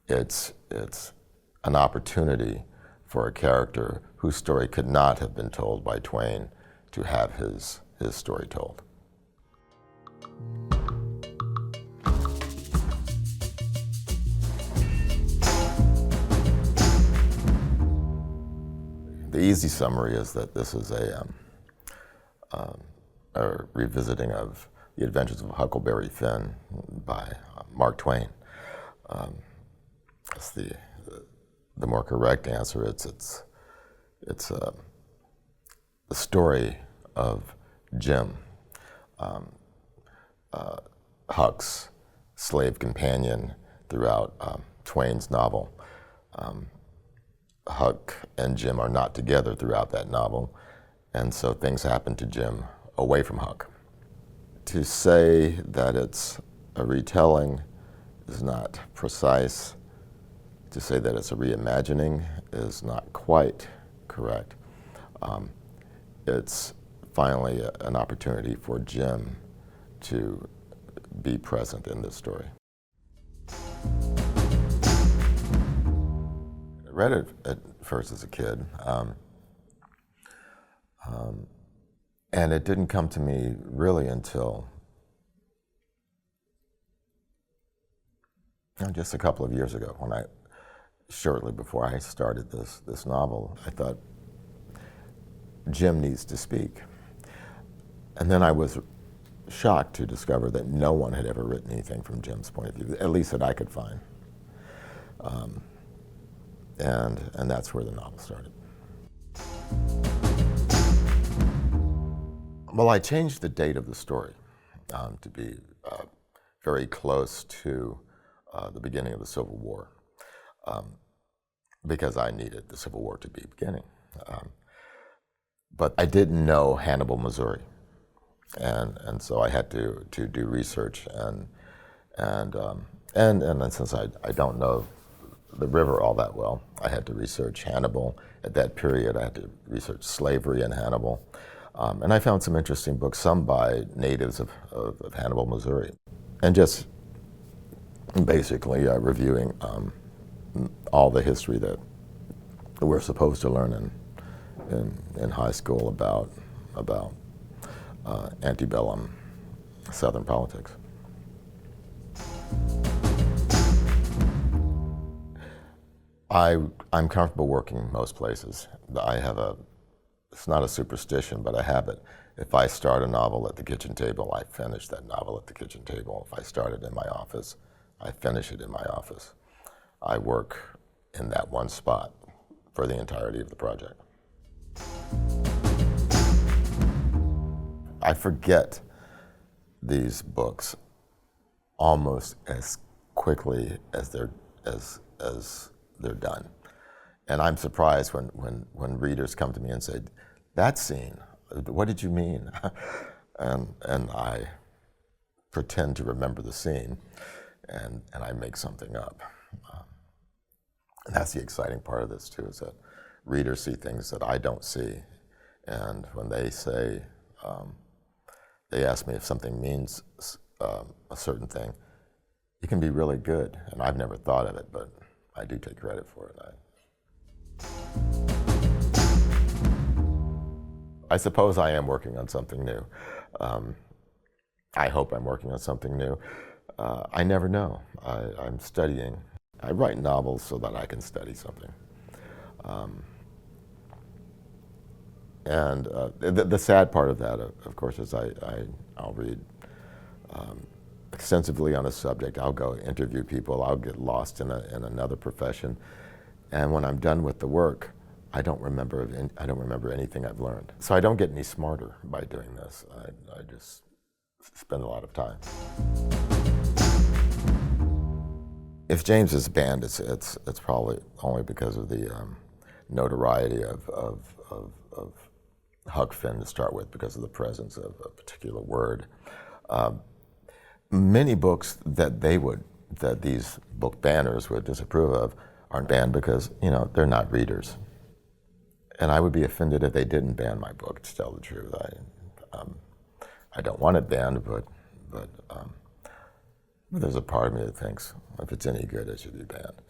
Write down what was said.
It's an opportunity for a character whose story could not have been told by Twain to have his story told. The easy summary is that this is a revisiting of The Adventures of Huckleberry Finn by Mark Twain. That's the more correct answer. It's the story of Jim, Huck's slave companion throughout Twain's novel. Huck and Jim are not together throughout that novel, and so things happen to Jim away from Huck. To say that it's a retelling is not precise. To say that it's a reimagining is not quite correct. It's finally an opportunity for Jim to be present in this story. I read it at first as a kid, and it didn't come to me really until just a couple of years ago, when shortly before I started this novel, I thought, Jim needs to speak. And then I was shocked to discover that no one had ever written anything from Jim's point of view, at least that I could find. And that's where the novel started. Well, I changed the date of the story to be very close to the beginning of the Civil War, because I needed the Civil War to be beginning. But I didn't know Hannibal, Missouri, and so I had to do research, and since I don't know the river all that well, I had to research Hannibal. At that period, I had to research slavery in Hannibal, and I found some interesting books, some by natives of Hannibal, Missouri, and just basically reviewing all the history that we're supposed to learn in high school about antebellum Southern politics. I'm comfortable working most places. It's not a superstition, but a habit. If I start a novel at the kitchen table, I finish that novel at the kitchen table. If I start it in my office, I finish it in my office. I work in that one spot for the entirety of the project. I forget these books almost as quickly as they're done. And I'm surprised when readers come to me and say, "That scene, what did you mean?" and I pretend to remember the scene, and I make something up. And that's the exciting part of this too, is that readers see things that I don't see. And when they say, they ask me if something means a certain thing, it can be really good. And I've never thought of it, but I do take credit for it. I suppose I am working on something new. I hope I'm working on something new. I never know. I'm studying. I write novels so that I can study something. And the sad part of that, of course, is I'll read extensively on a subject. I'll go interview people. I'll get lost in another profession. And when I'm done with the work, I don't remember anything I've learned. So I don't get any smarter by doing this. I just spend a lot of time. If James is banned, it's probably only because of the notoriety of Huck Finn to start with, because of the presence of a particular word. Many books that these book banners would disapprove of aren't banned because they're not readers. And I would be offended if they didn't ban my book, to tell the truth. I don't want it banned, but But there's a part of me that thinks, if it's any good, it should be banned.